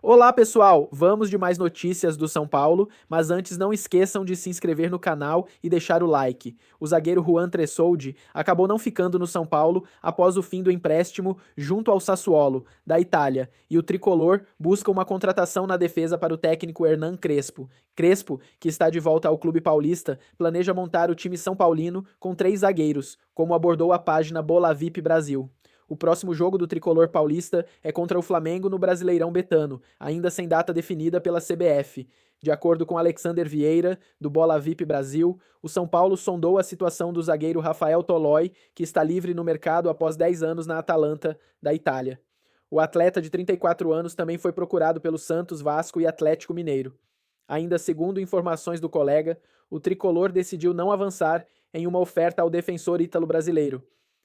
Olá pessoal, vamos de mais notícias do São Paulo, mas antes não esqueçam de se inscrever no canal e deixar o like. O zagueiro Juan Tressoldi acabou não ficando no São Paulo após o fim do empréstimo junto ao Sassuolo, da Itália, e o tricolor busca uma contratação na defesa para o técnico Hernan Crespo. Crespo, que está de volta ao clube paulista, planeja montar o time são paulino com 3 zagueiros, como abordou a página Bolavip Brasil. O próximo jogo do tricolor paulista é contra o Flamengo no Brasileirão Betano, ainda sem data definida pela CBF. De acordo com Alexander Vieira, do Bola VIP Brasil, o São Paulo sondou a situação do zagueiro Rafael Toloi, que está livre no mercado após 10 anos na Atalanta, da Itália. O atleta de 34 anos também foi procurado pelo Santos, Vasco e Atlético Mineiro. Ainda segundo informações do colega, o tricolor decidiu não avançar em uma oferta ao defensor ítalo-brasileiro.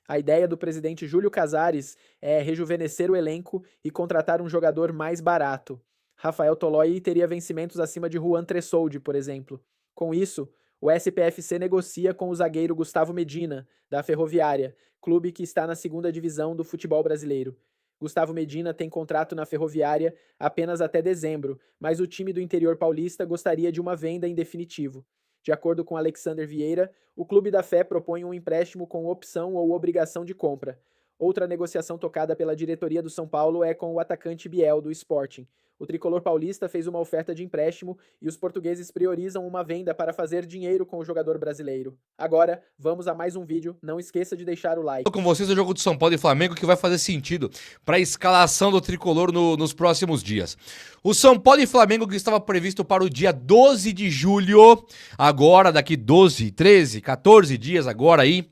A ideia do presidente Júlio Casares é rejuvenescer o elenco e contratar um jogador mais barato. Rafael Toloi teria vencimentos acima de Juan Tressoldi, por exemplo. Com isso, o SPFC negocia com o zagueiro Gustavo Medina, da Ferroviária, clube que está na segunda divisão do futebol brasileiro. Gustavo Medina tem contrato na Ferroviária apenas até dezembro, mas o time do interior paulista gostaria de uma venda em definitivo. De acordo com Alexander Vieira, o Clube da Fé propõe um empréstimo com opção ou obrigação de compra. Outra negociação tocada pela diretoria do São Paulo é com o atacante Biel, do Sporting. O tricolor paulista fez uma oferta de empréstimo e os portugueses priorizam uma venda para fazer dinheiro com o jogador brasileiro. Agora, vamos a mais um vídeo. Não esqueça de deixar o like. Com vocês o jogo de São Paulo e Flamengo que vai fazer sentido para a escalação do tricolor nos próximos dias. O São Paulo e Flamengo que estava previsto para o dia 12 de julho, agora daqui 12, 13, 14 dias agora aí,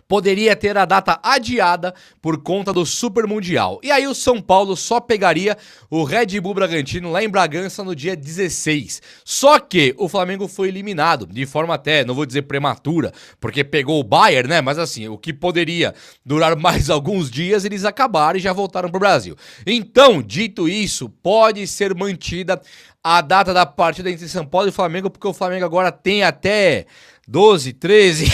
poderia ter a data adiada por conta do Super Mundial. E aí o São Paulo só pegaria o Red Bull Bragantino lá em Bragança no dia 16. Só que o Flamengo foi eliminado de forma até, não vou dizer prematura, porque pegou o Bayern, né? Mas assim, o que poderia durar mais alguns dias, eles acabaram e já voltaram pro Brasil. Então, dito isso, pode ser mantida a data da partida entre São Paulo e Flamengo, porque o Flamengo agora tem até 12, 13...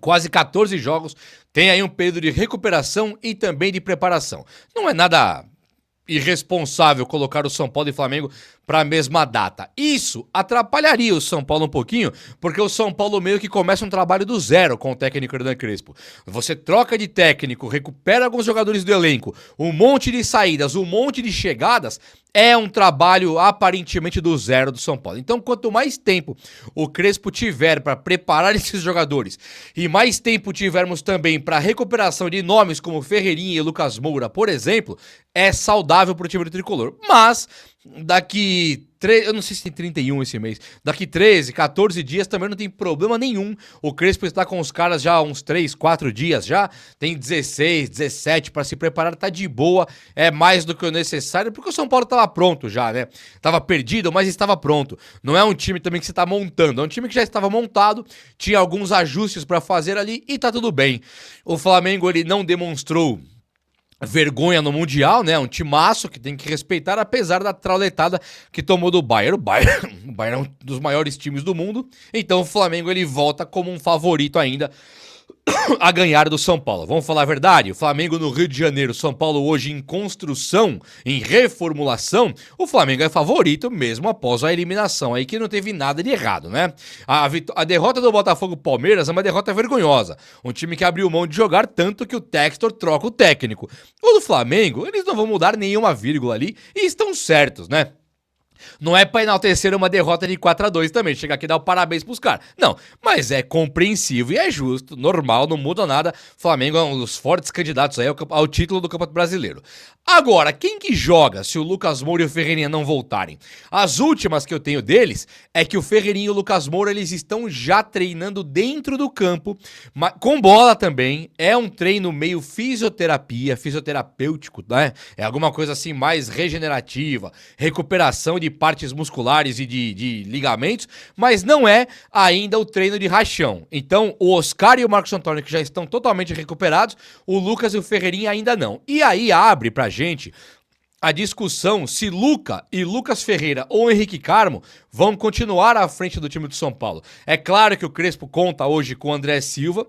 quase 14 jogos, tem aí um período de recuperação e também de preparação. Não é nada irresponsável colocar o São Paulo e Flamengo para a mesma data. Isso atrapalharia o São Paulo um pouquinho, porque o São Paulo meio que começa um trabalho do zero com o técnico Hernan Crespo. Você troca de técnico, recupera alguns jogadores do elenco, um monte de saídas, um monte de chegadas, é um trabalho aparentemente do zero do São Paulo. Então, quanto mais tempo o Crespo tiver para preparar esses jogadores e mais tempo tivermos também para recuperação de nomes como Ferreirinha e Lucas Moura, por exemplo, é saudável para o time do tricolor. Mas daqui, eu não sei se tem 31 esse mês, daqui 13, 14 dias também não tem problema nenhum. O Crespo está com os caras já há uns 3, 4 dias já, tem 16, 17 para se preparar, tá de boa, é mais do que o necessário, porque o São Paulo estava pronto já, né? Tava perdido, mas estava pronto. Não é um time também que você tá montando, é um time que já estava montado, tinha alguns ajustes para fazer ali e tá tudo bem. O Flamengo, ele não demonstrou vergonha no Mundial, né? Um timaço que tem que respeitar, apesar da trauletada que tomou do Bayern. O Bayern é um dos maiores times do mundo, então o Flamengo ele volta como um favorito ainda a ganhar do São Paulo. Vamos falar a verdade? O Flamengo no Rio de Janeiro, São Paulo hoje em construção, em reformulação, o Flamengo é favorito mesmo após a eliminação, aí que não teve nada de errado, né? A derrota do Botafogo-Palmeiras é uma derrota vergonhosa, um time que abriu mão de jogar tanto que o Textor troca o técnico. O do Flamengo, eles não vão mudar nenhuma vírgula ali e estão certos, né? Não é pra enaltecer uma derrota de 4-2 também, chegar aqui e dar o parabéns pros caras. Não, mas é compreensível e é justo, normal, não muda nada. Flamengo é um dos fortes candidatos aí ao título do Campeonato Brasileiro. Agora, quem que joga se o Lucas Moura e o Ferreirinha não voltarem? As últimas que eu tenho deles é que o Ferreirinha e o Lucas Moura, eles estão já treinando dentro do campo, com bola também. É um treino meio fisioterapêutico, né? É alguma coisa assim mais regenerativa, recuperação de partes musculares e de ligamentos, mas não é ainda o treino de rachão. Então, o Oscar e o Marcos Antônio, que já estão totalmente recuperados, o Lucas e o Ferreirinha ainda não. E aí abre pra gente a discussão se Luca e Lucas Ferreira ou Henrique Carmo vão continuar à frente do time do São Paulo. É claro que o Crespo conta hoje com o André Silva,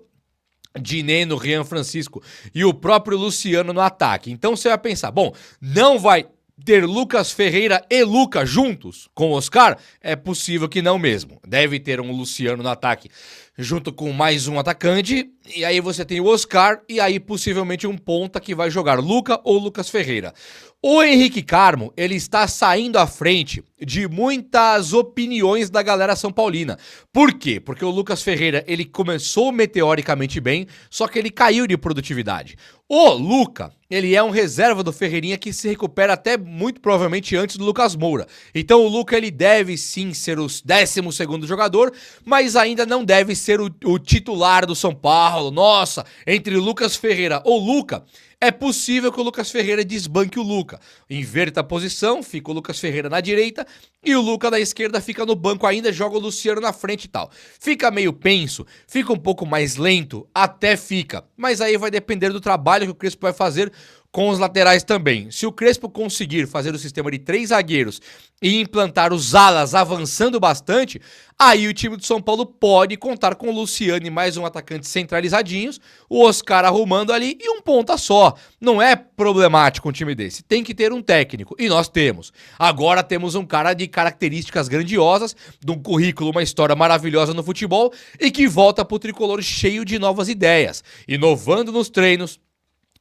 Dinê no Rian Francisco e o próprio Luciano no ataque. Então você vai pensar, bom, não vai ter Lucas Ferreira e Luca juntos com o Oscar? É possível que não mesmo. Deve ter um Luciano no ataque junto com mais um atacante, e aí você tem o Oscar, e aí possivelmente um ponta que vai jogar Luca ou Lucas Ferreira. O Henrique Carmo, ele está saindo à frente de muitas opiniões da galera São Paulina. Por quê? Porque o Lucas Ferreira, ele começou meteoricamente bem, só que ele caiu de produtividade. O Luca, ele é um reserva do Ferreirinha que se recupera até muito provavelmente antes do Lucas Moura. Então o Luca, ele deve sim ser o 12º jogador, mas ainda não deve ser o titular do São Paulo. Nossa, entre Lucas Ferreira ou Luca, é possível que o Lucas Ferreira desbanque o Luca. Inverta a posição, fica o Lucas Ferreira na direita e o Luca na esquerda fica no banco ainda, joga o Luciano na frente e tal. Fica meio penso, fica um pouco mais lento, até fica. Mas aí vai depender do trabalho que o Crespo vai fazer com os laterais também. Se o Crespo conseguir fazer o sistema de 3 zagueiros e implantar os alas avançando bastante, aí o time do São Paulo pode contar com o Luciano e mais um atacante centralizadinhos, o Oscar arrumando ali e um ponta só. Não é problemático um time desse. Tem que ter um técnico, e nós temos. Agora temos um cara de características grandiosas, de um currículo, uma história maravilhosa no futebol e que volta pro tricolor cheio de novas ideias, inovando nos treinos,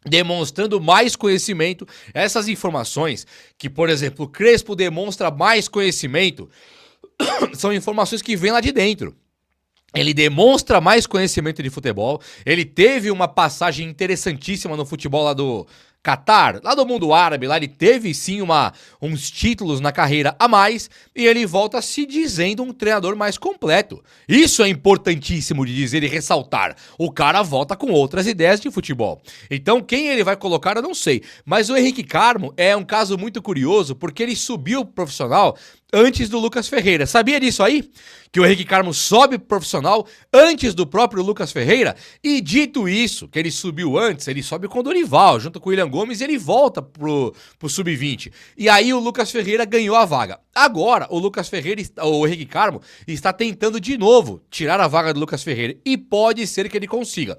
demonstrando mais conhecimento. Essas informações que, por exemplo, o Crespo demonstra mais conhecimento, são informações que vêm lá de dentro. Ele demonstra mais conhecimento de futebol, ele teve uma passagem interessantíssima no futebol lá do Catar, lá do mundo árabe, lá ele teve sim uns títulos na carreira a mais, e ele volta se dizendo um treinador mais completo. Isso é importantíssimo de dizer e ressaltar. O cara volta com outras ideias de futebol. Então quem ele vai colocar eu não sei, mas o Henrique Carmo é um caso muito curioso, porque ele subiu profissional antes do Lucas Ferreira. Sabia disso aí? Que o Henrique Carmo sobe profissional antes do próprio Lucas Ferreira? E dito isso, que ele subiu antes, ele sobe com o Dorival, junto com o William Gomes, e ele volta pro Sub-20. E aí o Lucas Ferreira ganhou a vaga. Agora, o Henrique Carmo está tentando de novo tirar a vaga do Lucas Ferreira. E pode ser que ele consiga.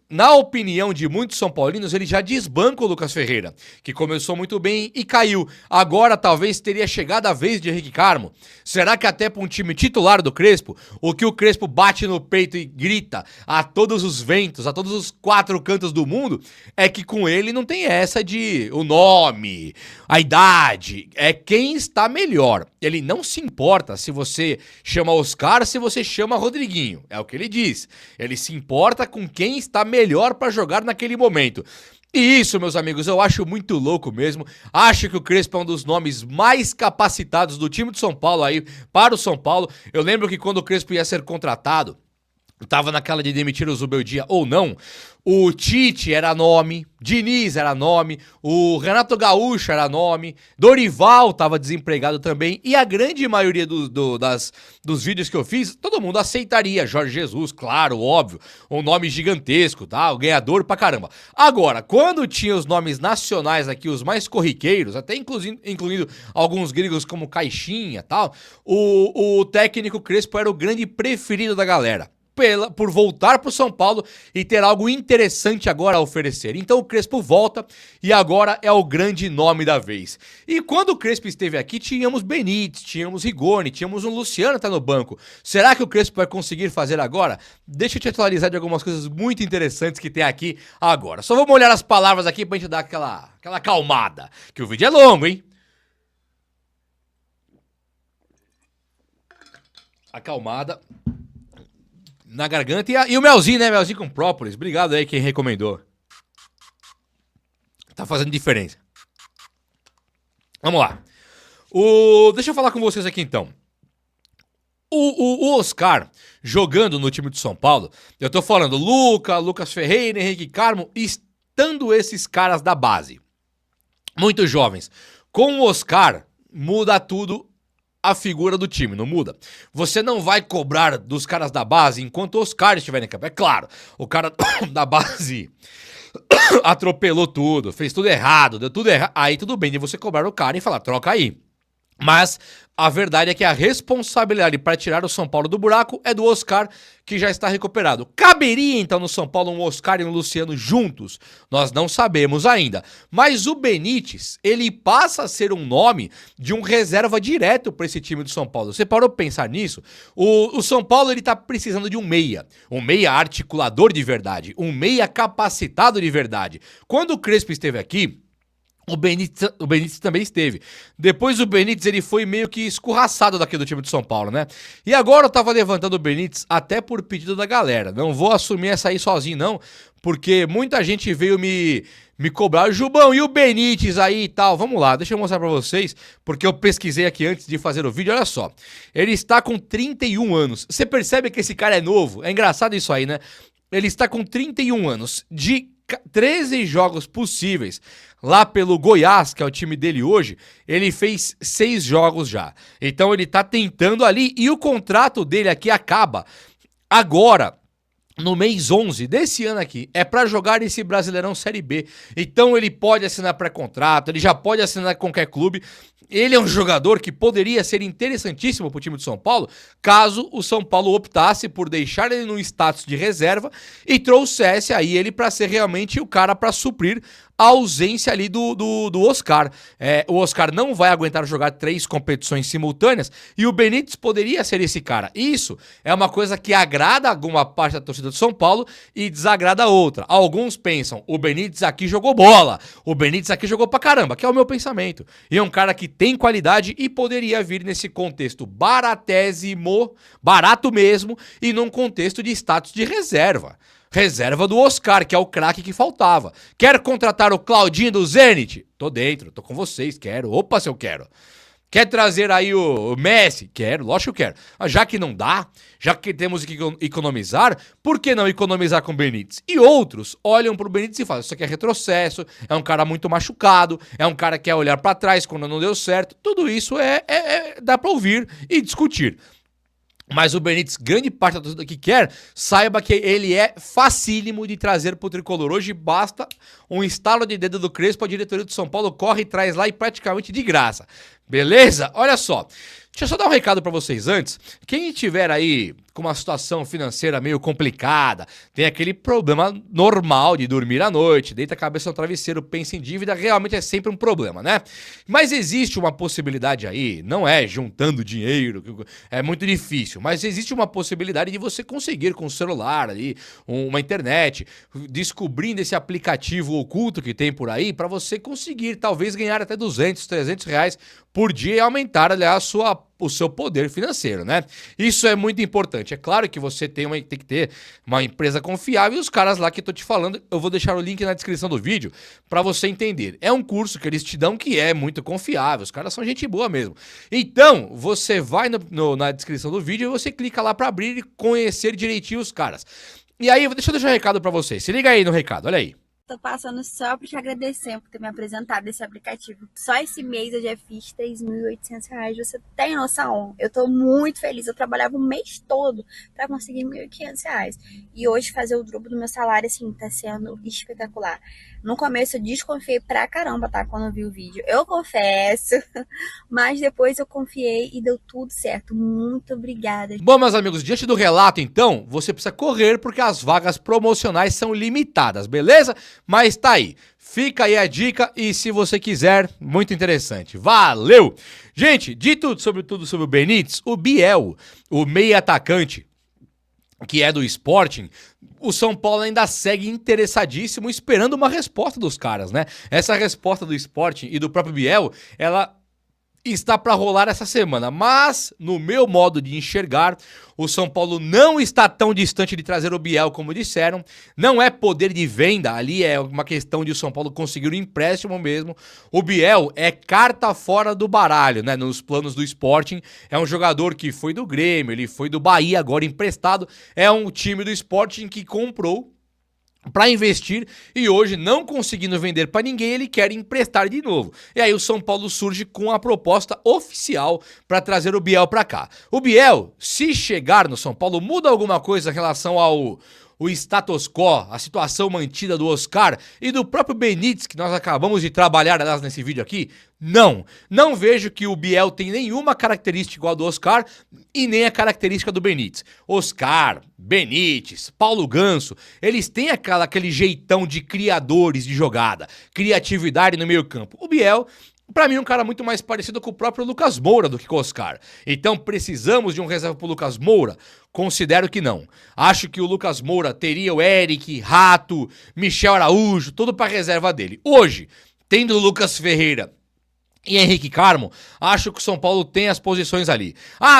Na opinião de muitos São Paulinos, ele já desbanca o Lucas Ferreira, que começou muito bem e caiu. Agora talvez teria chegado a vez de Henrique Carmo. Será que até para um time titular do Crespo, o que o Crespo bate no peito e grita a todos os ventos, a todos os 4 cantos do mundo, é que com ele não tem essa de o nome, a idade, é quem está melhor. Ele não se importa se você chama Oscar, se você chama Rodriguinho, é o que ele diz. Ele se importa com quem está melhor para jogar naquele momento. E isso, meus amigos, eu acho muito louco mesmo. Acho que o Crespo é um dos nomes mais capacitados do time de São Paulo aí para o São Paulo. Eu lembro que quando o Crespo ia ser contratado, tava naquela de demitir o Zubeldia ou não, o Tite era nome, Diniz era nome, o Renato Gaúcho era nome, Dorival tava desempregado também, e a grande maioria dos vídeos que eu fiz, todo mundo aceitaria. Jorge Jesus, claro, óbvio, um nome gigantesco, tá? O ganhador pra caramba. Agora, quando tinha os nomes nacionais aqui, os mais corriqueiros, até incluindo alguns gringos como Caixinha e tal, o técnico Crespo era o grande preferido da galera. Por voltar para o São Paulo e ter algo interessante agora a oferecer. Então o Crespo volta e agora é o grande nome da vez. E quando o Crespo esteve aqui, tínhamos Benítez, tínhamos Rigoni, tínhamos um Luciano tá no banco. Será que o Crespo vai conseguir fazer agora? Deixa eu te atualizar de algumas coisas muito interessantes que tem aqui agora. Só vamos olhar as palavras aqui pra gente dar aquela acalmada, que o vídeo é longo, hein? Acalmada na garganta e o melzinho, né? Melzinho com própolis. Obrigado aí quem recomendou. Tá fazendo diferença. Vamos lá. Deixa eu falar com vocês aqui então. O Oscar jogando no time de São Paulo, eu tô falando Lucas Ferreira, Henrique Carmo, estando esses caras da base, muito jovens. Com o Oscar, muda tudo a figura do time, não muda. Você não vai cobrar dos caras da base enquanto os caras estiverem em campo. É claro, o cara da base atropelou tudo, fez tudo errado, deu tudo errado. Aí tudo bem de você cobrar o cara e falar, troca aí. Mas a verdade é que a responsabilidade para tirar o São Paulo do buraco é do Oscar, que já está recuperado. Caberia então no São Paulo um Oscar e um Luciano juntos? Nós não sabemos ainda. Mas o Benítez, ele passa a ser um nome de um reserva direto para esse time do São Paulo. Você parou para pensar nisso? O São Paulo ele tá precisando de um meia articulador de verdade, um meia capacitado de verdade. Quando o Crespo esteve aqui, o Benítez também esteve. Depois o Benítez ele foi meio que escorraçado daqui do time de São Paulo, né? E agora eu tava levantando o Benítez até por pedido da galera. Não vou assumir essa aí sozinho não, porque muita gente veio me cobrar. Jubão, e o Benítez aí e tal? Vamos lá, deixa eu mostrar pra vocês, porque eu pesquisei aqui antes de fazer o vídeo, olha só. Ele está com 31 anos. Você percebe que esse cara é novo? É engraçado isso aí, né? Ele está com 31 anos. De 13 jogos possíveis lá pelo Goiás, que é o time dele hoje, ele fez 6 jogos já. Então ele tá tentando ali e o contrato dele aqui acaba agora, no mês 11 desse ano aqui. É pra jogar esse Brasileirão Série B. Então ele pode assinar pré-contrato, ele já pode assinar com qualquer clube. Ele é um jogador que poderia ser interessantíssimo pro time de São Paulo, caso o São Paulo optasse por deixar ele no status de reserva e trouxesse aí ele pra ser realmente o cara pra suprir a ausência ali do Oscar. O Oscar não vai aguentar jogar 3 competições simultâneas e o Benítez poderia ser esse cara. Isso é uma coisa que agrada alguma parte da torcida do São Paulo e desagrada outra. Alguns pensam, o Benítez aqui jogou bola, o Benítez aqui jogou pra caramba, que é o meu pensamento. E é um cara que tem qualidade e poderia vir nesse contexto baratésimo, barato mesmo, e num contexto de status de reserva. Reserva do Oscar, que é o craque que faltava. Quer contratar o Claudinho do Zenit? Tô dentro, tô com vocês, quero. Opa, se eu quero. Quer trazer aí o Messi? Quero, lógico que eu quero. Mas já que não dá, já que temos que economizar, por que não economizar com o Benítez? E outros olham pro Benítez e falam, isso aqui é retrocesso, é um cara muito machucado, é um cara que quer olhar pra trás quando não deu certo. Tudo isso dá pra ouvir e discutir. Mas o Benítez, grande parte da torcida que quer, saiba que ele é facílimo de trazer pro tricolor. Hoje basta um estalo de dedo do Crespo, a diretoria do São Paulo corre e traz lá e praticamente de graça. Beleza? Olha só. Deixa eu só dar um recado pra vocês antes. Quem tiver aí com uma situação financeira meio complicada, tem aquele problema normal de dormir à noite, deita a cabeça no travesseiro, pensa em dívida, realmente é sempre um problema, né? Mas existe uma possibilidade aí, não é juntando dinheiro, é muito difícil, mas existe uma possibilidade de você conseguir com o celular ali, uma internet, descobrindo esse aplicativo oculto que tem por aí, pra você conseguir talvez ganhar até 200, 300 reais por dia e aumentar, aliás, o seu poder financeiro, né? Isso é muito importante. É claro que você tem que ter uma empresa confiável e os caras lá que eu tô te falando, eu vou deixar o link na descrição do vídeo para você entender. É um curso que eles te dão que é muito confiável, os caras são gente boa mesmo. Então, você vai na descrição do vídeo e você clica lá para abrir e conhecer direitinho os caras. E aí, deixa eu deixar um recado para vocês. Se liga aí no recado, olha aí. Tô passando só para te agradecer por ter me apresentado esse aplicativo. Só esse mês eu já fiz R$3.800. Você tem noção? Eu tô muito feliz. Eu trabalhava o mês todo para conseguir R$1.500. E hoje fazer o dobro do meu salário, assim, tá sendo espetacular. No começo eu desconfiei pra caramba, tá? Quando eu vi o vídeo. Eu confesso. Mas depois eu confiei e deu tudo certo. Muito obrigada. Bom, meus amigos, diante do relato, então, você precisa correr porque as vagas promocionais são limitadas, beleza? Mas tá aí, fica aí a dica e se você quiser, muito interessante. Valeu! Gente, dito sobre tudo sobre o Benítez, o Biel, o meia atacante, que é do Sporting, o São Paulo ainda segue interessadíssimo esperando uma resposta dos caras, né? Essa resposta do Sporting e do próprio Biel, ela está para rolar essa semana, mas no meu modo de enxergar, o São Paulo não está tão distante de trazer o Biel como disseram, não é poder de venda, ali é uma questão de o São Paulo conseguir um empréstimo mesmo. O Biel é carta fora do baralho, né, nos planos do Sporting, é um jogador que foi do Grêmio, ele foi do Bahia, agora emprestado, é um time do Sporting que comprou para investir e hoje, não conseguindo vender para ninguém, ele quer emprestar de novo. E aí o São Paulo surge com a proposta oficial para trazer o Biel para cá. O Biel, se chegar no São Paulo, muda alguma coisa em relação ao o status quo, a situação mantida do Oscar e do próprio Benítez, que nós acabamos de trabalhar, aliás, nesse vídeo aqui? Não vejo que o Biel tem nenhuma característica igual a do Oscar e nem a característica do Benítez. Oscar, Benítez, Paulo Ganso, eles têm aquele jeitão de criadores de jogada, criatividade no meio campo. O Biel, pra mim, é um cara muito mais parecido com o próprio Lucas Moura do que com o Oscar. Então, precisamos de um reserva pro Lucas Moura? Considero que não. Acho que o Lucas Moura teria o Eric, Rato, Michel Araújo, tudo pra reserva dele. Hoje, tendo o Lucas Ferreira e Henrique Carmo, acho que o São Paulo tem as posições ali.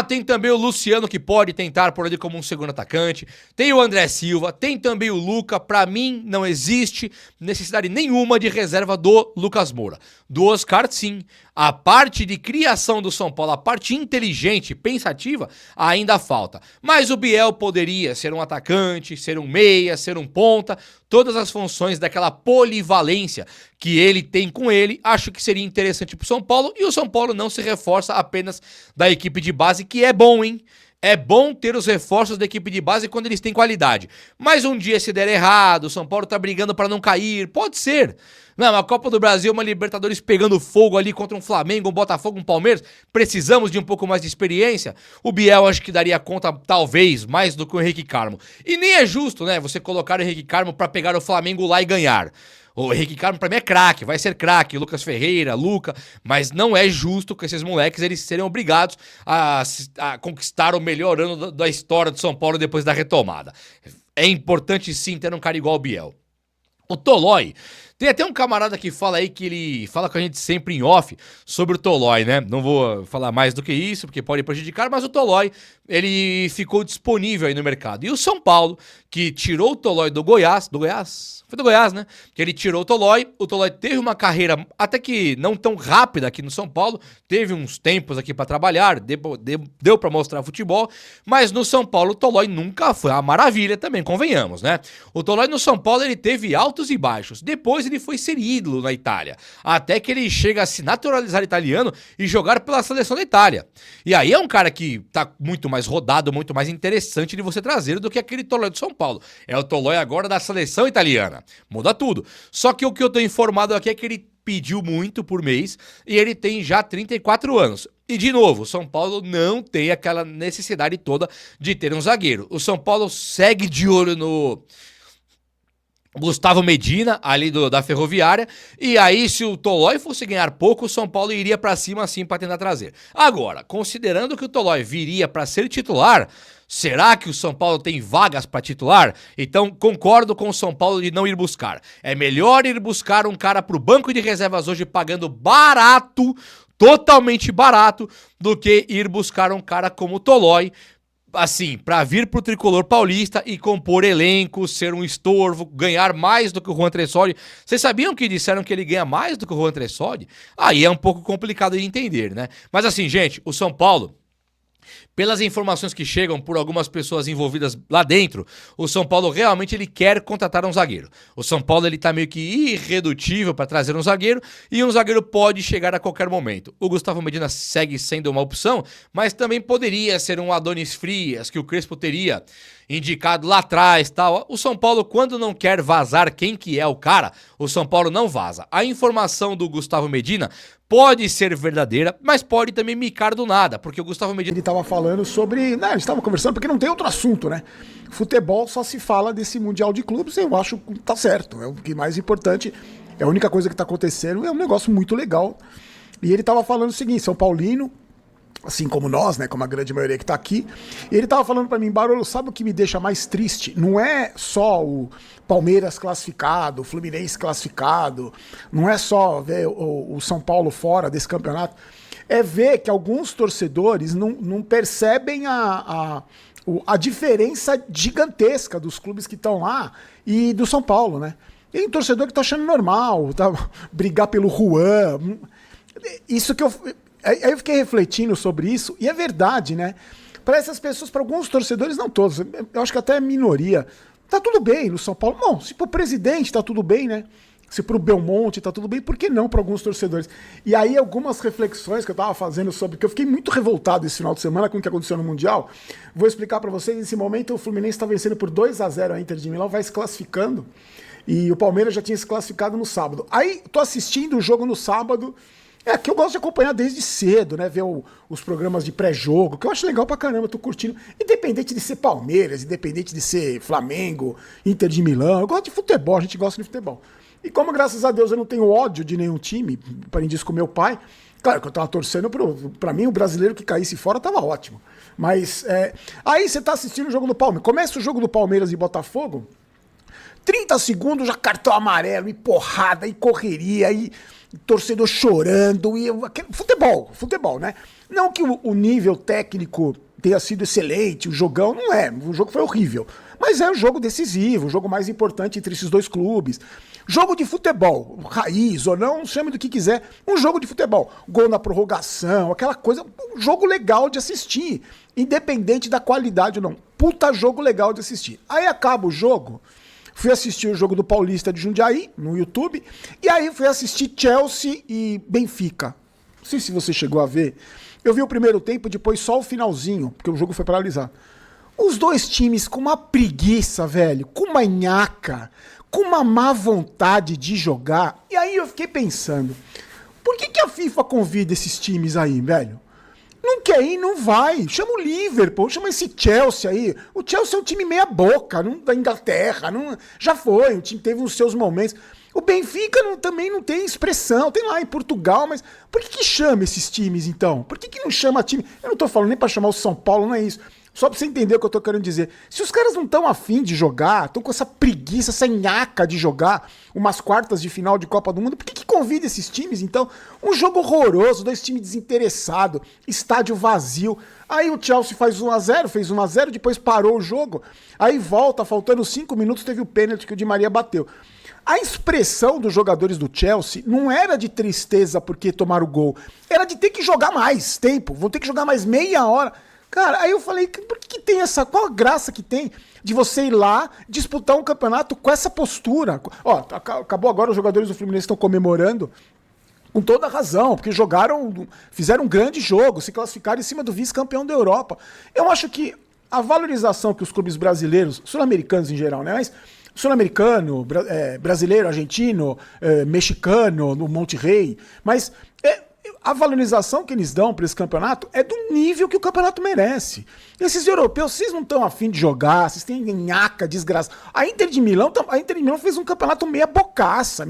Tem também o Luciano, que pode tentar por ali como um segundo atacante. Tem o André Silva, tem também o Luca. Pra mim, não existe necessidade nenhuma de reserva do Lucas Moura. Do Oscar, sim. A parte de criação do São Paulo, a parte inteligente, pensativa, ainda falta. Mas o Biel poderia ser um atacante, ser um meia, ser um ponta. Todas as funções daquela polivalência que ele tem com ele, acho que seria interessante pro São Paulo. E o São Paulo não se reforça apenas da equipe de base, que é bom, hein? É bom ter os reforços da equipe de base quando eles têm qualidade. Mas um dia se der errado, o São Paulo tá brigando pra não cair, pode ser. Não, uma Copa do Brasil, uma Libertadores pegando fogo ali contra um Flamengo, um Botafogo, um Palmeiras. Precisamos de um pouco mais de experiência. O Biel acho que daria conta, talvez, mais do que o Henrique Carmo. E nem é justo, né, você colocar o Henrique Carmo pra pegar o Flamengo lá e ganhar. O Henrique Carmo pra mim é craque, vai ser craque, Lucas Ferreira, Luca, mas não é justo que esses moleques eles serem obrigados a conquistar o melhor ano da história do São Paulo depois da retomada. É importante sim ter um cara igual o Biel. O Tolói, tem até um camarada que fala aí que ele fala com a gente sempre em off sobre o Tolói, né? Não vou falar mais do que isso, porque pode prejudicar, mas o Tolói, ele ficou disponível aí no mercado. E o São Paulo, que tirou o Tolói do Goiás, foi do Goiás, né? Que ele tirou o Tolói teve uma carreira até que não tão rápida aqui no São Paulo, teve uns tempos aqui pra trabalhar, deu pra mostrar futebol, mas no São Paulo o Tolói nunca foi uma maravilha também, convenhamos, né? O Tolói no São Paulo, ele teve altos e baixos, depois ele foi ser ídolo na Itália, até que ele chega a se naturalizar italiano e jogar pela seleção da Itália. E aí é um cara que tá muito mais rodado, muito mais interessante de você trazer do que aquele Tolói do São Paulo. É o Tolói agora da seleção italiana. Muda tudo. Só que o que eu tô informado aqui é que ele pediu muito por mês e ele tem já 34 anos. E de novo, o São Paulo não tem aquela necessidade toda de ter um zagueiro. O São Paulo segue de olho no Gustavo Medina, ali da Ferroviária, e aí se o Tolói fosse ganhar pouco, o São Paulo iria pra cima assim pra tentar trazer. Agora, considerando que o Tolói viria pra ser titular, será que o São Paulo tem vagas pra titular? Então concordo com o São Paulo de não ir buscar. É melhor ir buscar um cara pro banco de reservas hoje pagando barato, totalmente barato, do que ir buscar um cara como o Tolói, assim, pra vir pro tricolor paulista e compor elenco, ser um estorvo, ganhar mais do que o Juan Tressoli. Vocês sabiam que disseram que ele ganha mais do que o Juan Tressoli? Aí é um pouco complicado de entender, né? Mas assim, gente, o São Paulo, pelas informações que chegam por algumas pessoas envolvidas lá dentro, o São Paulo realmente ele quer contratar um zagueiro. O São Paulo ele tá meio que irredutível para trazer um zagueiro e um zagueiro pode chegar a qualquer momento. O Gustavo Medina segue sendo uma opção, mas também poderia ser um Adonis Frias que o Crespo teria indicado lá atrás, tal. O São Paulo, quando não quer vazar quem que é o cara, o São Paulo não vaza. A informação do Gustavo Medina pode ser verdadeira, mas pode também micar do nada, porque o Gustavo Medina... Ele tava falando sobre... Né, a gente tava conversando porque não tem outro assunto, né? Futebol só se fala desse Mundial de Clubes, eu acho que tá certo. É o que mais importante, é a única coisa que tá acontecendo, é um negócio muito legal. E ele tava falando o seguinte, São Paulino, assim como nós, né, como a grande maioria que tá aqui, e ele tava falando pra mim, Barolo, sabe o que me deixa mais triste? Não é só o Palmeiras classificado, o Fluminense classificado, não é só ver o São Paulo fora desse campeonato, é ver que alguns torcedores não percebem a diferença gigantesca dos clubes que estão lá e do São Paulo, né? Tem torcedor que tá achando normal, tá, brigar pelo Juan, isso que Aí eu fiquei refletindo sobre isso, e é verdade, né? Para essas pessoas, para alguns torcedores, não todos, eu acho que até a minoria, tá tudo bem no São Paulo. Não, se pro presidente tá tudo bem, né? Se pro Belmonte tá tudo bem, por que não para alguns torcedores? E aí algumas reflexões que eu tava fazendo sobre, que eu fiquei muito revoltado esse final de semana com o que aconteceu no Mundial. Vou explicar para vocês. Nesse momento o Fluminense tá vencendo por 2-0 a Inter de Milão, vai se classificando. E o Palmeiras já tinha se classificado no sábado. Aí tô assistindo o jogo no sábado. É que eu gosto de acompanhar desde cedo, né? Ver os programas de pré-jogo, que eu acho legal pra caramba, tô curtindo. Independente de ser Palmeiras, independente de ser Flamengo, Inter de Milão. Eu gosto de futebol, a gente gosta de futebol. E como, graças a Deus, eu não tenho ódio de nenhum time, aprendi isso com meu pai, claro que eu tava torcendo pra mim, o brasileiro que caísse fora tava ótimo. Mas, aí você tá assistindo o jogo do Palmeiras, começa o jogo do Palmeiras e Botafogo, 30 segundos já cartão amarelo, e porrada, e correria, e torcedor chorando, e futebol, né? Não que o nível técnico tenha sido excelente, o jogão não é, o jogo foi horrível. Mas é um jogo decisivo, o jogo mais importante entre esses dois clubes. Jogo de futebol, raiz ou não, chame do que quiser, um jogo de futebol. Gol na prorrogação, aquela coisa, um jogo legal de assistir, independente da qualidade ou não. Puta jogo legal de assistir. Aí acaba o jogo, fui assistir o jogo do Paulista de Jundiaí, no YouTube, e aí fui assistir Chelsea e Benfica. Não sei se você chegou a ver. Eu vi o primeiro tempo, depois só o finalzinho, porque o jogo foi paralisar. Os dois times com uma preguiça, velho, com uma nhaca, com uma má vontade de jogar. E aí eu fiquei pensando, por que a FIFA convida esses times aí, velho? Não quer ir, não vai. Chama o Liverpool, chama esse Chelsea aí. O Chelsea é um time meia boca, da Inglaterra. Já foi, o time teve os seus momentos. O Benfica também não tem expressão, tem lá em Portugal, mas por que chama esses times então? Por que não chama time? Eu não tô falando nem pra chamar o São Paulo, não é isso. Só pra você entender o que eu tô querendo dizer. Se os caras não estão afim de jogar, estão com essa preguiça, essa nhaca de jogar umas quartas de final de Copa do Mundo, por que convida esses times, então? Um jogo horroroso, dois times desinteressados, estádio vazio. Aí o Chelsea fez 1-0, depois parou o jogo. Aí volta, faltando 5 minutos, teve o pênalti que o Di Maria bateu. A expressão dos jogadores do Chelsea não era de tristeza porque tomaram o gol, era de ter que jogar mais tempo, vão ter que jogar mais meia hora. Cara, aí eu falei, por que tem qual a graça que tem de você ir lá disputar um campeonato com essa postura? Ó, acabou agora, os jogadores do Fluminense estão comemorando com toda a razão, porque fizeram um grande jogo, se classificaram em cima do vice-campeão da Europa. Eu acho que a valorização que os clubes brasileiros, sul-americanos em geral, né, mas sul-americano, brasileiro, argentino, mexicano, no Monte Rei, mas a valorização que eles dão para esse campeonato é do nível que o campeonato merece. Esses europeus, vocês não estão afim de jogar, vocês têm nhaca, desgraça. A Inter de Milão fez um campeonato meia bocaça,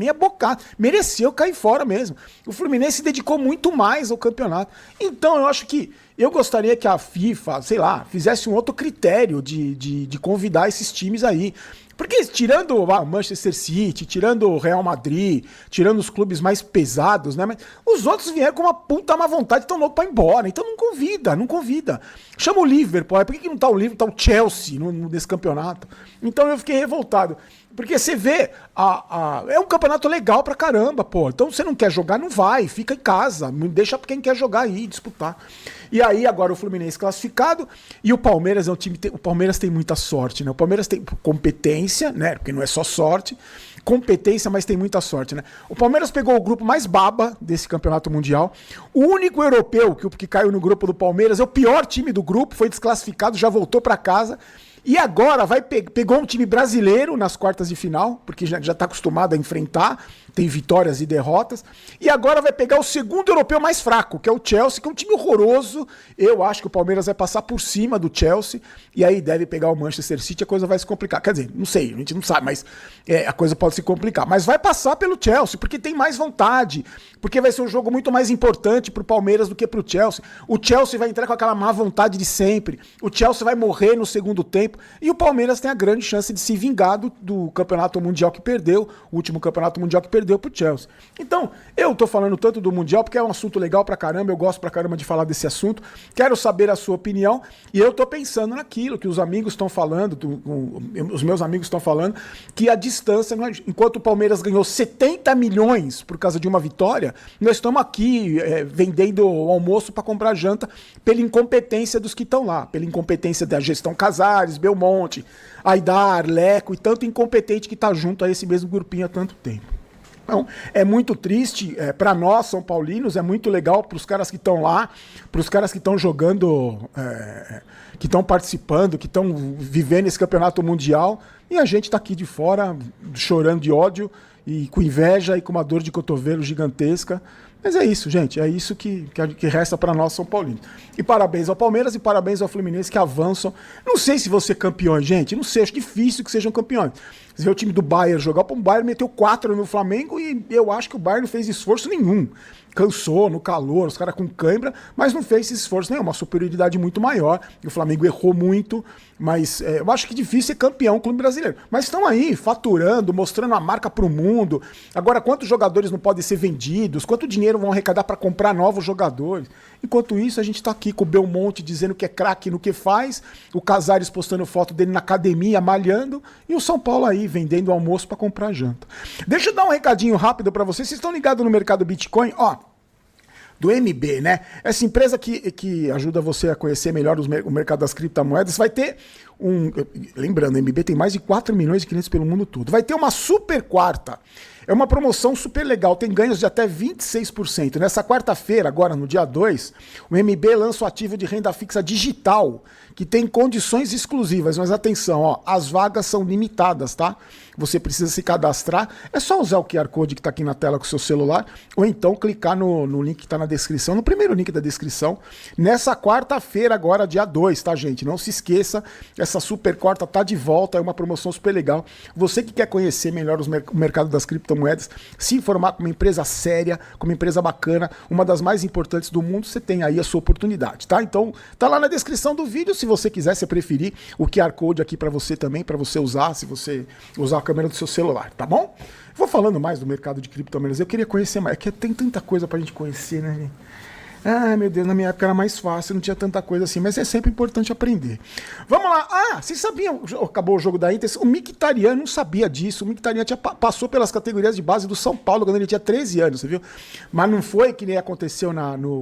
mereceu cair fora mesmo. O Fluminense se dedicou muito mais ao campeonato. Então eu acho que eu gostaria que a FIFA, sei lá, fizesse um outro critério de convidar esses times aí. Porque tirando o Manchester City, tirando o Real Madrid, tirando os clubes mais pesados, né? Mas os outros vieram com uma puta má vontade, tão louco pra ir embora. Então não convida. Chama o Liverpool, por que não tá o Liverpool, tá o Chelsea nesse campeonato? Então eu fiquei revoltado. Porque você vê, é um campeonato legal pra caramba, pô. Então você não quer jogar, não vai, fica em casa. Deixa quem quer jogar aí, disputar. E aí agora o Fluminense classificado e o Palmeiras é um time... O Palmeiras tem muita sorte, né? O Palmeiras tem competência, né? Porque não é só sorte. Competência, mas tem muita sorte, né? O Palmeiras pegou o grupo mais baba desse campeonato mundial. O único europeu que caiu no grupo do Palmeiras é o pior time do grupo, foi desclassificado, já voltou pra casa. E agora pegou um time brasileiro nas quartas de final, porque já está acostumado a enfrentar, tem vitórias e derrotas. E agora vai pegar o segundo europeu mais fraco, que é o Chelsea, que é um time horroroso. Eu acho que o Palmeiras vai passar por cima do Chelsea, e aí deve pegar o Manchester City, a coisa vai se complicar. Quer dizer, não sei, a gente não sabe, mas a coisa pode se complicar. Mas vai passar pelo Chelsea, porque tem mais vontade, porque vai ser um jogo muito mais importante pro Palmeiras do que pro Chelsea. O Chelsea vai entrar com aquela má vontade de sempre, o Chelsea vai morrer no segundo tempo, e o Palmeiras tem a grande chance de se vingar do campeonato mundial que perdeu, o último campeonato mundial que perdeu pro Chelsea. Então, eu tô falando tanto do mundial porque é um assunto legal pra caramba, eu gosto pra caramba de falar desse assunto, quero saber a sua opinião, e eu tô pensando naquilo que os amigos estão falando, os meus amigos estão falando, que a distância, enquanto o Palmeiras ganhou 70 milhões por causa de uma vitória, nós estamos aqui vendendo o almoço pra comprar janta pela incompetência dos que estão lá, pela incompetência da gestão Casares, Belmonte, Aidar, Leco e tanto incompetente que tá junto a esse mesmo grupinho há tanto tempo. Então, é muito triste para nós, São Paulinos, é muito legal para os caras que estão lá, para os caras que estão jogando, que estão participando, que estão vivendo esse campeonato mundial, e a gente está aqui de fora chorando de ódio e com inveja e com uma dor de cotovelo gigantesca. Mas é isso, gente, é isso que resta para nós, São Paulinos. E parabéns ao Palmeiras e parabéns ao Fluminense que avançam. Não sei se vão ser campeões, gente, não sei, acho difícil que sejam campeões. Você vê o time do Bayern jogar, o Bayern meteu 4 no Flamengo e eu acho que o Bayern não fez esforço nenhum. Cansou no calor, os caras com cãibra, mas não fez esse esforço nenhum, uma superioridade muito maior. E o Flamengo errou muito, mas eu acho que é difícil ser campeão clube brasileiro. Mas estão aí, faturando, mostrando a marca pro mundo. Agora, quantos jogadores não podem ser vendidos? Quanto dinheiro vão arrecadar para comprar novos jogadores? Enquanto isso, a gente tá aqui com o Belmonte dizendo que é craque no que faz, o Casares postando foto dele na academia, malhando, e o São Paulo aí vendendo almoço para comprar janta. Deixa eu dar um recadinho rápido para vocês. Vocês estão ligados no mercado Bitcoin? Ó, do MB, né? Essa empresa que ajuda você a conhecer melhor o mercado das criptomoedas, vai ter lembrando, a MB tem mais de 4 milhões de clientes pelo mundo todo. Vai ter uma super quarta. É uma promoção super legal, tem ganhos de até 26%. Nessa quarta-feira, agora no dia 2, o MB lança o ativo de renda fixa digital, que tem condições exclusivas. Mas atenção, ó, as vagas são limitadas, tá? Você precisa se cadastrar. É só usar o QR Code que está aqui na tela com o seu celular, ou então clicar no link que está na descrição, no primeiro link da descrição. Nessa quarta-feira, agora, dia 2, tá, gente? Não se esqueça, essa super quarta tá de volta, é uma promoção super legal. Você que quer conhecer melhor o mercado das criptomoedas, se informar com uma empresa séria, com uma empresa bacana, uma das mais importantes do mundo, você tem aí a sua oportunidade, tá? Então, tá lá na descrição do vídeo, se você quiser, se preferir, o QR Code aqui para você também, para você usar, se você usar a câmera do seu celular, tá bom? Vou falando mais do mercado de criptomoedas, eu queria conhecer mais, é que tem tanta coisa pra gente conhecer, né, gente? Ah, meu Deus, na minha época era mais fácil, não tinha tanta coisa assim, mas é sempre importante aprender. Vamos lá. Ah, vocês sabiam, acabou o jogo da Inter, o Mkhitaryan não sabia disso, o Mkhitaryan passou pelas categorias de base do São Paulo quando ele tinha 13 anos, você viu? Mas não foi que nem aconteceu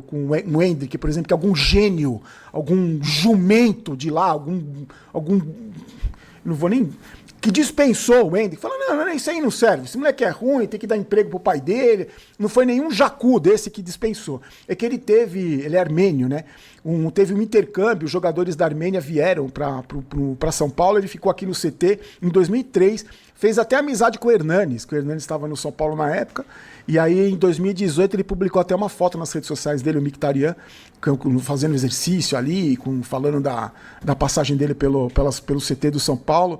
com o Hendrick, por exemplo, que algum gênio, algum jumento de lá, algum não vou nem... que dispensou o Hendrick, falou, não, isso aí não serve, esse moleque é ruim, tem que dar emprego pro pai dele, não foi nenhum jacu desse que dispensou, é que ele é armênio, né, teve um intercâmbio, os jogadores da Armênia vieram para São Paulo, ele ficou aqui no CT em 2003, fez até amizade com o Hernanes, que o Hernanes estava no São Paulo na época, e aí em 2018 ele publicou até uma foto nas redes sociais dele, o Mkhitaryan, fazendo exercício ali, falando da passagem dele pelo CT do São Paulo.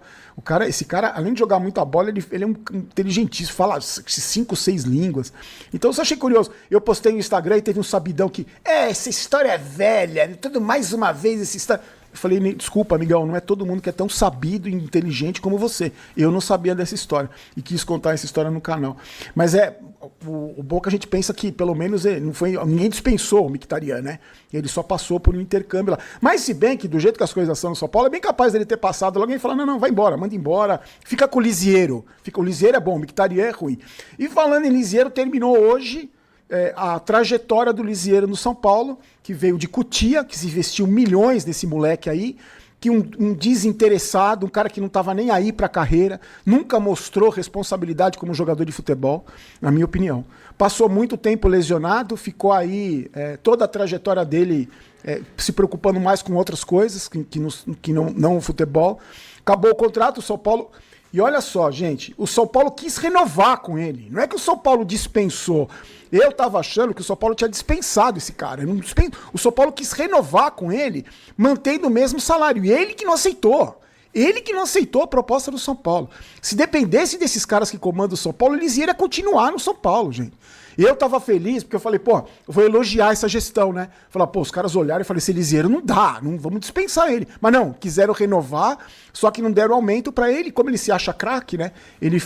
Esse cara, além de jogar muito a bola, ele é um inteligentíssimo, fala 5, 6 línguas. Então, eu só achei curioso. Eu postei no Instagram e teve um sabidão que, essa história é velha, tudo mais uma vez essa história... Eu falei, desculpa, amigão, não é todo mundo que é tão sabido e inteligente como você. Eu não sabia dessa história e quis contar essa história no canal. Mas o bom que a gente pensa que, pelo menos, ninguém dispensou o Mkhitaryan, né? Ele só passou por um intercâmbio lá. Mas se bem que, do jeito que as coisas são no São Paulo, é bem capaz dele ter passado logo e falar, não, vai embora, manda embora, fica com o Lisiero. O Lisiero é bom, o Mkhitaryan é ruim. E falando em Lisiero, terminou hoje... a trajetória do Lisiero no São Paulo, que veio de Cotia, que se investiu milhões nesse moleque aí, que um desinteressado, um cara que não estava nem aí para a carreira, nunca mostrou responsabilidade como jogador de futebol, na minha opinião. Passou muito tempo lesionado, ficou aí toda a trajetória dele se preocupando mais com outras coisas, que não o futebol. Acabou o contrato, o São Paulo... E olha só, gente, o São Paulo quis renovar com ele. Não é que o São Paulo dispensou. Eu tava achando que o São Paulo tinha dispensado esse cara. O São Paulo quis renovar com ele, mantendo o mesmo salário. E ele que não aceitou. Ele que não aceitou a proposta do São Paulo. Se dependesse desses caras que comandam o São Paulo, eles iriam continuar no São Paulo, gente. Eu tava feliz, porque eu falei, eu vou elogiar essa gestão, né? Falar, os caras olharam e falaram, esse Lisiero não dá, não vamos dispensar ele. Mas não, quiseram renovar, só que não deram aumento pra ele, como ele se acha craque, né? Ele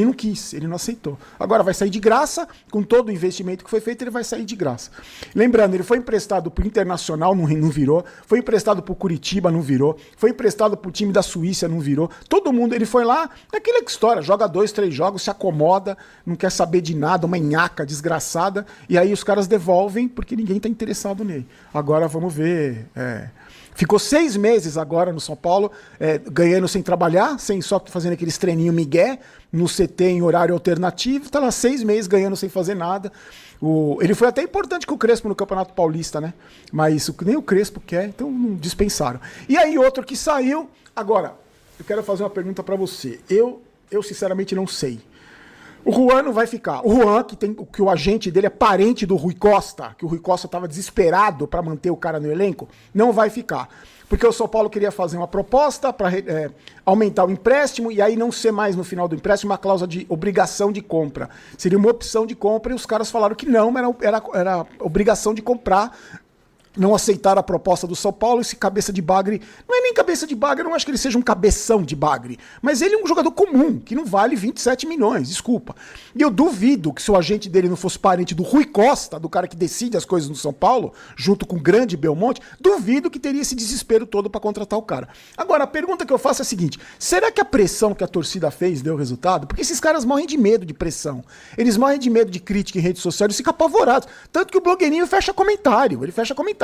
não quis, ele não aceitou. Agora vai sair de graça, com todo o investimento que foi feito, ele vai sair de graça. Lembrando, ele foi emprestado pro Internacional, não virou, foi emprestado pro Curitiba, não virou, foi emprestado pro time da Suíça, não virou. Todo mundo, ele foi lá, é aquela história, joga 2, 3 jogos, se acomoda, não quer saber de nada, uma nhaca, desgraçada, e aí os caras devolvem porque ninguém tá interessado nele. Agora vamos ver. Ficou 6 meses agora no São Paulo, ganhando sem trabalhar, só fazendo aqueles treininhos migué, no CT em horário alternativo, tá lá 6 meses ganhando sem fazer nada. Ele foi até importante com o Crespo no Campeonato Paulista, né? Mas nem o Crespo quer, então não dispensaram. E aí outro que saiu. Agora, eu quero fazer uma pergunta pra você. Eu sinceramente não sei. O Juan não vai ficar. O Juan, que o agente dele é parente do Rui Costa, que o Rui Costa estava desesperado para manter o cara no elenco, não vai ficar. Porque o São Paulo queria fazer uma proposta para aumentar o empréstimo e aí não ser mais no final do empréstimo uma cláusula de obrigação de compra. Seria uma opção de compra e os caras falaram que não, era obrigação de comprar. Não aceitaram a proposta do São Paulo, esse cabeça de bagre, não é nem cabeça de bagre, eu não acho que ele seja um cabeção de bagre, mas ele é um jogador comum, que não vale 27 milhões, desculpa. E eu duvido que se o agente dele não fosse parente do Rui Costa, do cara que decide as coisas no São Paulo, junto com o grande Belmonte, duvido que teria esse desespero todo pra contratar o cara. Agora, a pergunta que eu faço é a seguinte, será que a pressão que a torcida fez deu resultado? Porque esses caras morrem de medo de pressão, eles morrem de medo de crítica em redes sociais, eles ficam apavorados, tanto que o blogueirinho fecha comentário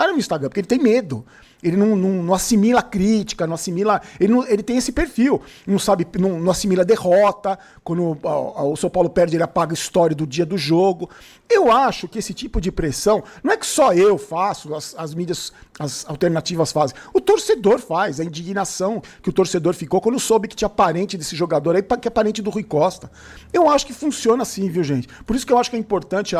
no Instagram, porque ele tem medo. Ele não assimila crítica, não assimila. Ele tem esse perfil. Não assimila derrota. Quando o São Paulo perde, ele apaga a história do dia do jogo. Eu acho que esse tipo de pressão não é que só eu faço, as mídias, as alternativas fazem. O torcedor faz, a indignação que o torcedor ficou quando soube que tinha parente desse jogador aí, que é parente do Rui Costa. Eu acho que funciona assim, viu, gente? Por isso que eu acho que é importante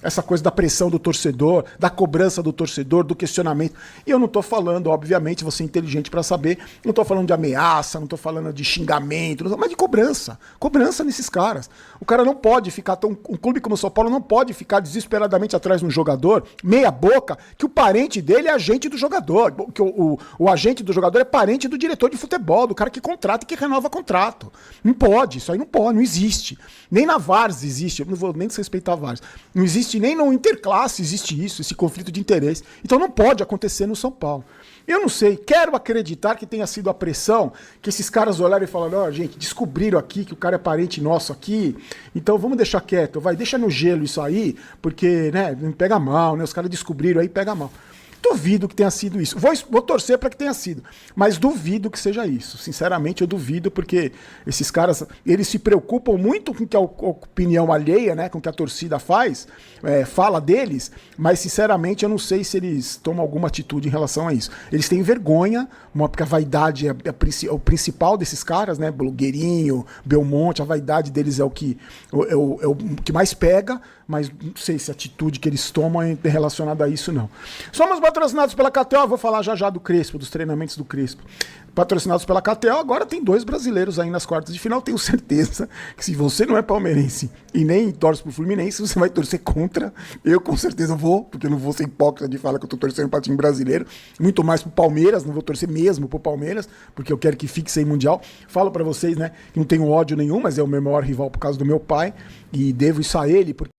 essa coisa da pressão do torcedor, da cobrança do torcedor, do questionamento. E eu não tô falando, obviamente, você é inteligente pra saber, não tô falando de ameaça, não tô falando de xingamento, mas de cobrança. Cobrança nesses caras. O cara não pode ficar um clube como o São Paulo não pode ficar desesperadamente atrás de um jogador, meia boca, que o parente dele é agente do jogador, que o agente do jogador é parente do diretor de futebol, do cara que contrata e que renova contrato. Não pode, isso aí não pode, não existe. Nem na Vars existe, eu não vou nem desrespeitar a Vars. Não existe nem no Interclasse existe isso, esse conflito de interesse. Então não pode acontecer no São Paulo. Eu não sei, quero acreditar que tenha sido a pressão que esses caras olharam e falaram, ó, gente, descobriram aqui que o cara é parente nosso aqui, então vamos deixar quieto, deixa no gelo isso aí, porque, né, não pega mal, né, os caras descobriram aí, pega mal. Duvido que tenha sido isso. Vou torcer para que tenha sido, mas duvido que seja isso. Sinceramente, eu duvido, porque esses caras, eles se preocupam muito com que a opinião alheia, né, com que a torcida fala deles, mas sinceramente eu não sei se eles tomam alguma atitude em relação a isso. Eles têm vergonha, porque a vaidade é o principal desses caras, né, blogueirinho, Belmonte, a vaidade deles é o que mais pega, mas não sei se a atitude que eles tomam é relacionada a isso, não. Somos patrocinados pela KTO, vou falar já do Crespo, dos treinamentos do Crespo. Patrocinados pela KTO, agora tem 2 brasileiros aí nas quartas de final. Tenho certeza que se você não é palmeirense e nem torce pro Fluminense, você vai torcer contra. Eu com certeza vou, porque eu não vou ser hipócrita de falar que eu tô torcendo para time brasileiro. Muito mais pro Palmeiras, não vou torcer mesmo pro Palmeiras, porque eu quero que fique sem Mundial. Falo para vocês, né, que não tenho ódio nenhum, mas é o meu maior rival por causa do meu pai e devo isso a ele, porque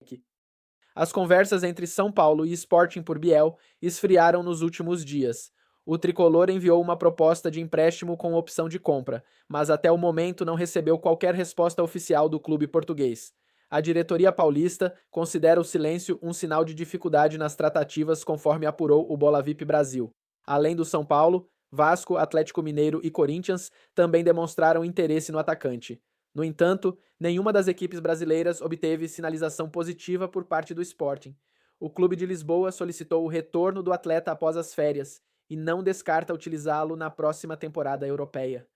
as conversas entre São Paulo e Sporting por Biel esfriaram nos últimos dias. O tricolor enviou uma proposta de empréstimo com opção de compra, mas até o momento não recebeu qualquer resposta oficial do clube português. A diretoria paulista considera o silêncio um sinal de dificuldade nas tratativas, conforme apurou o Bola VIP Brasil. Além do São Paulo, Vasco, Atlético Mineiro e Corinthians também demonstraram interesse no atacante. No entanto, nenhuma das equipes brasileiras obteve sinalização positiva por parte do Sporting. O clube de Lisboa solicitou o retorno do atleta após as férias e não descarta utilizá-lo na próxima temporada europeia.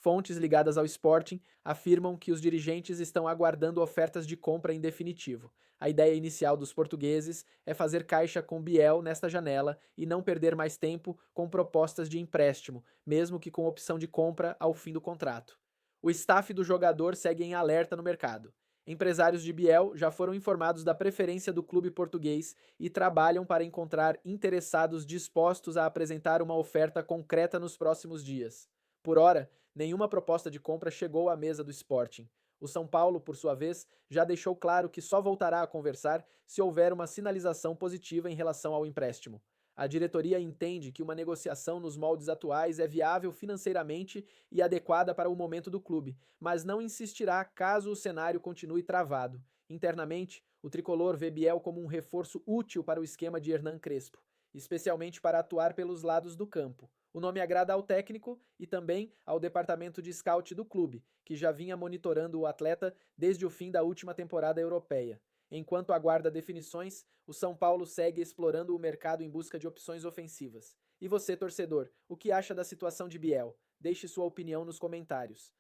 Fontes ligadas ao Sporting afirmam que os dirigentes estão aguardando ofertas de compra em definitivo. A ideia inicial dos portugueses é fazer caixa com Biel nesta janela e não perder mais tempo com propostas de empréstimo, mesmo que com opção de compra ao fim do contrato. O staff do jogador segue em alerta no mercado. Empresários de Biel já foram informados da preferência do clube português e trabalham para encontrar interessados dispostos a apresentar uma oferta concreta nos próximos dias. Por ora, nenhuma proposta de compra chegou à mesa do Sporting. O São Paulo, por sua vez, já deixou claro que só voltará a conversar se houver uma sinalização positiva em relação ao empréstimo. A diretoria entende que uma negociação nos moldes atuais é viável financeiramente e adequada para o momento do clube, mas não insistirá caso o cenário continue travado. Internamente, o tricolor vê Biel como um reforço útil para o esquema de Hernan Crespo, especialmente para atuar pelos lados do campo. O nome agrada ao técnico e também ao departamento de scout do clube, que já vinha monitorando o atleta desde o fim da última temporada europeia. Enquanto aguarda definições, o São Paulo segue explorando o mercado em busca de opções ofensivas. E você, torcedor, o que acha da situação de Biel? Deixe sua opinião nos comentários.